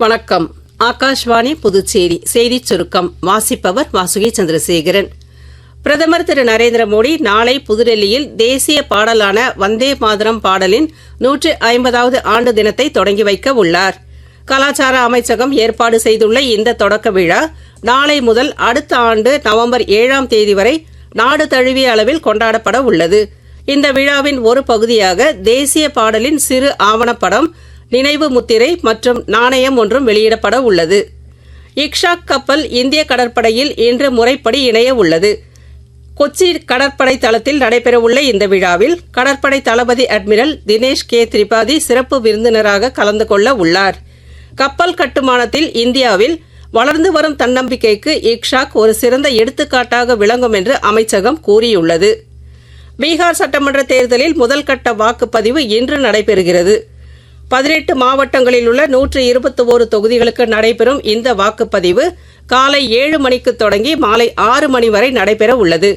வணக்கம். ஆகாஷ்வாணி புதுச்சேரி செய்திச் சுருக்கம் வாசிப்பவர் வாசுகி சந்திரசேகரன். பிரதமர் திரு நரேந்திர மோடி நாளை புதுடெல்லியில் தேசிய பாடலான வந்தே மாதரம் பாடலின் 150வது ஆண்டு தினத்தை தொடங்கி வைக்க உள்ளார். கலாச்சார அமைச்சகம் ஏற்பாடு செய்துள்ள இந்த தொடக்க விழா நாளை முதல் அடுத்த ஆண்டு நவம்பர் 7ஆம் தேதி வரை நாடு தழுவிய அளவில் கொண்டாடப்பட உள்ளது. இந்த விழாவின் ஒரு பகுதியாக தேசிய பாடலின் சிறு ஆவணப்படம், நினைவு முத்திரை மற்றும் நாணயம் ஒன்றும் வெளியிடப்பட உள்ளது. இக்ஷாக் கப்பல் இந்திய கடற்படையில் இன்று முறைப்படி இணைய உள்ளது. கொச்சி கடற்படை தளத்தில் நடைபெறவுள்ள இந்த விழாவில் கடற்படை தளபதி அட்மிரல் தினேஷ் கே திரிபாதி சிறப்பு விருந்தினராக கலந்து கொள்ள உள்ளார். கப்பல் கட்டுமானத்தில் இந்தியாவில் வளர்ந்து வரும் தன்னம்பிக்கைக்கு இக்ஷாக் ஒரு சிறந்த எடுத்துக்காட்டாக விளங்கும் என்று அமைச்சகம் கூறியுள்ளது. பீகார் சட்டமன்ற தேர்தலில் முதல் கட்ட வாக்குப்பதிவு இன்று நடைபெறுகிறது. 18 மாவட்டங்களில் உள்ள 121 தொகுதிகளுக்கு நடைபெறும் இந்த வாக்குப்பதிவு காலை 7 மணிக்கு தொடங்கி மாலை 6 மணி வரை நடைபெற உள்ளது.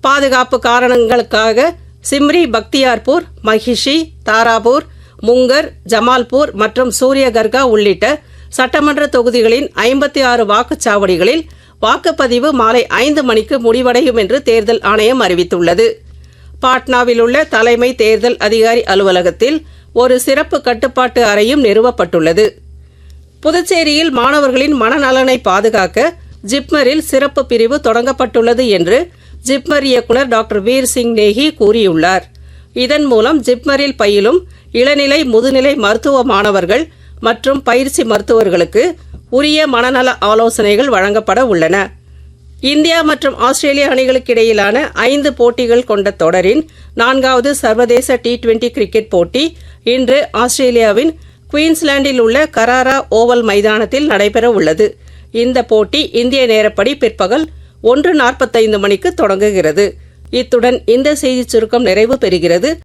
பாதுகாப்பு காரணங்களுக்காக சிம்ரி, பக்தியார்பூர், மஹிஷி, தாராபூர், முங்கர், ஜமால்பூர் மற்றும் சூரியகர்கா உள்ளிட்ட சட்டமன்ற தொகுதிகளின் 56 வாக்குச்சாவடிகளில் வாக்குப்பதிவு மாலை 5 மணிக்கு முடிவடையும் என்று தேர்தல் ஆணையம் அறிவித்துள்ளது. பாட்னாவில் உள்ள தலைமை தேர்தல் அதிகாரி அலுவலகத்தில் ஒரு சிறப்பு கட்டுப்பாட்டு அறையும் நிறுவப்பட்டுள்ளது. புதுச்சேரியில் மாணவர்களின் மனநலனை பாதுகாக்க ஜிப்மரில் சிறப்பு பிரிவு தொடங்கப்பட்டுள்ளது என்று ஜிப்மர் இயக்குநர் டாக்டர் வீர் சிங் நேகி கூறியுள்ளார். இதன் மூலம் ஜிப்மரில் பயிலும் இளநிலை, முதுநிலை மருத்துவ மாணவர்கள் மற்றும் பயிற்சி மருத்துவர்களுக்கு உரிய மனநல ஆலோசனைகள் வழங்கப்பட உள்ளன. இந்தியா மற்றும் ஆஸ்திரேலியா அணிகளுக்கு இடையிலான 5 போட்டிகள் கொண்ட தொடரின் 4வது சர்வதேச T20 கிரிக்கெட் போட்டி இன்று ஆஸ்திரேலியாவின் குயின்ஸ்லாண்டில் உள்ள கராரா ஓவல் மைதானத்தில் நடைபெற உள்ளது. இந்த போட்டி இந்திய நேரப்படி பிற்பகல் 1:45 மணிக்கு தொடங்குகிறது. இத்துடன் இந்த செய்திச் சுருக்கம் நிறைவு பெறுகிறது.